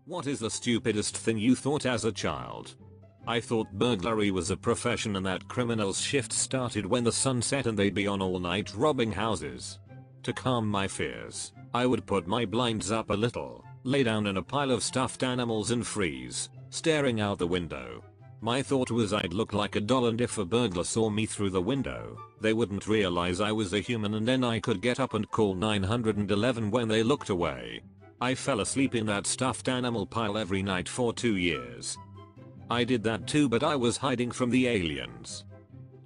What is the stupidest thing you thought as a child? I thought burglary was a profession and that criminals' shift started when the sun set and they'd be on all night robbing houses. To calm my fears, I would put my blinds up a little, lay down in a pile of stuffed animals and freeze, staring out the window. My thought was I'd look like a doll, and if a burglar saw me through the window, they wouldn't realize I was a human, and then I could get up and call 911 when they looked away. I fell asleep in that stuffed animal pile every night for 2 years. I did that too, but I was hiding from the aliens.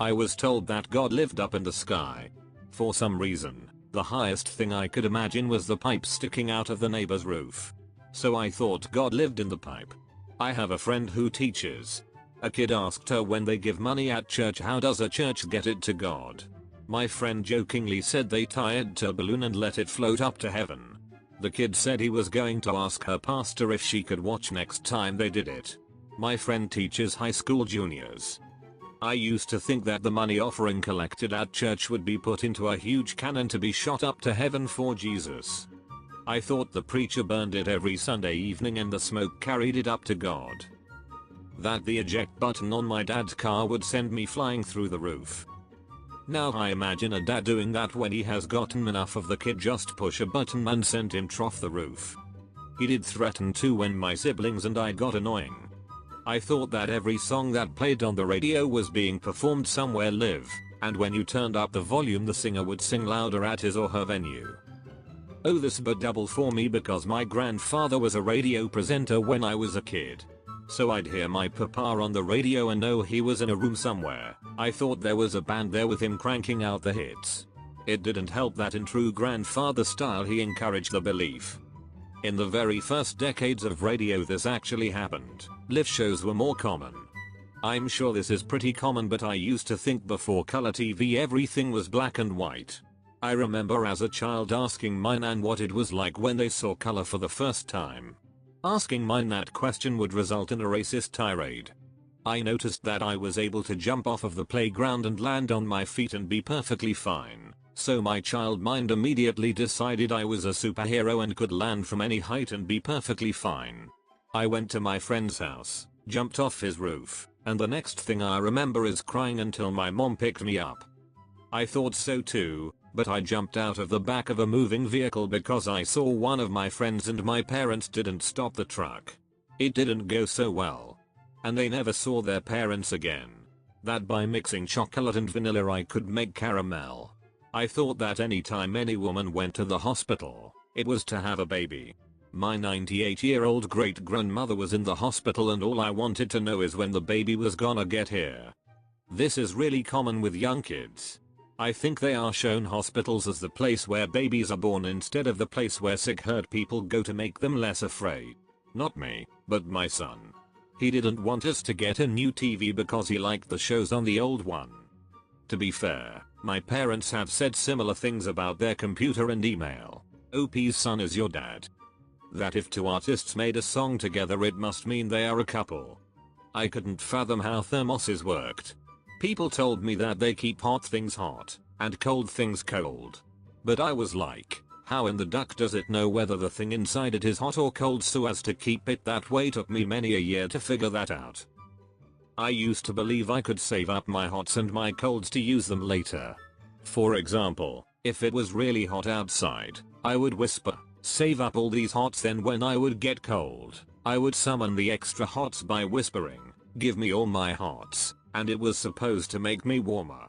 I was told that God lived up in the sky. For some reason, the highest thing I could imagine was the pipe sticking out of the neighbor's roof. So I thought God lived in the pipe. I have a friend who teaches. A kid asked her when they give money at church, how does a church get it to God? My friend jokingly said they tie it to a balloon and let it float up to heaven. The kid said he was going to ask her pastor if she could watch next time they did it. My friend teaches high school juniors. I used to think that the money offering collected at church would be put into a huge cannon to be shot up to heaven for Jesus. I thought the preacher burned it every Sunday evening and the smoke carried it up to God. That the eject button on my dad's car would send me flying through the roof. Now I imagine a dad doing that when he has gotten enough of the kid, just push a button and send him off the roof. He did threaten to when my siblings and I got annoying. I thought that every song that played on the radio was being performed somewhere live, and when you turned up the volume the singer would sing louder at his or her venue. Oh, this but double for me because my grandfather was a radio presenter when I was a kid. So I'd hear my papa on the radio and know he was in a room somewhere. I thought there was a band there with him cranking out the hits. It didn't help that in true grandfather style he encouraged the belief. In the very first decades of radio this actually happened. Live shows were more common. I'm sure this is pretty common, but I used to think before color TV everything was black and white. I remember as a child asking my nan what it was like when they saw color for the first time. Asking mine that question would result in a racist tirade. I noticed that I was able to jump off of the playground and land on my feet and be perfectly fine, so my child mind immediately decided I was a superhero and could land from any height and be perfectly fine. I went to my friend's house, jumped off his roof, and the next thing I remember is crying until my mom picked me up. I thought so too, but I jumped out of the back of a moving vehicle because I saw one of my friends and my parents didn't stop the truck. It didn't go so well. And they never saw their parents again. That by mixing chocolate and vanilla I could make caramel. I thought that anytime any woman went to the hospital, it was to have a baby. My 98-year-old great-grandmother was in the hospital and all I wanted to know is when the baby was gonna get here. This is really common with young kids. I think they are shown hospitals as the place where babies are born instead of the place where sick hurt people go to make them less afraid. Not me, but my son. He didn't want us to get a new TV because he liked the shows on the old one. To be fair, my parents have said similar things about their computer and email. OP's son is your dad. That if two artists made a song together it must mean they are a couple. I couldn't fathom how thermoses worked. People told me that they keep hot things hot and cold things cold. But I was like, how in the duck does it know whether the thing inside it is hot or cold so as to keep it that way? Took me many a year to figure that out. I used to believe I could save up my hots and my colds to use them later. For example, if it was really hot outside, I would whisper, save up all these hots, then when I would get cold, I would summon the extra hots by whispering, give me all my hots. And it was supposed to make me warmer.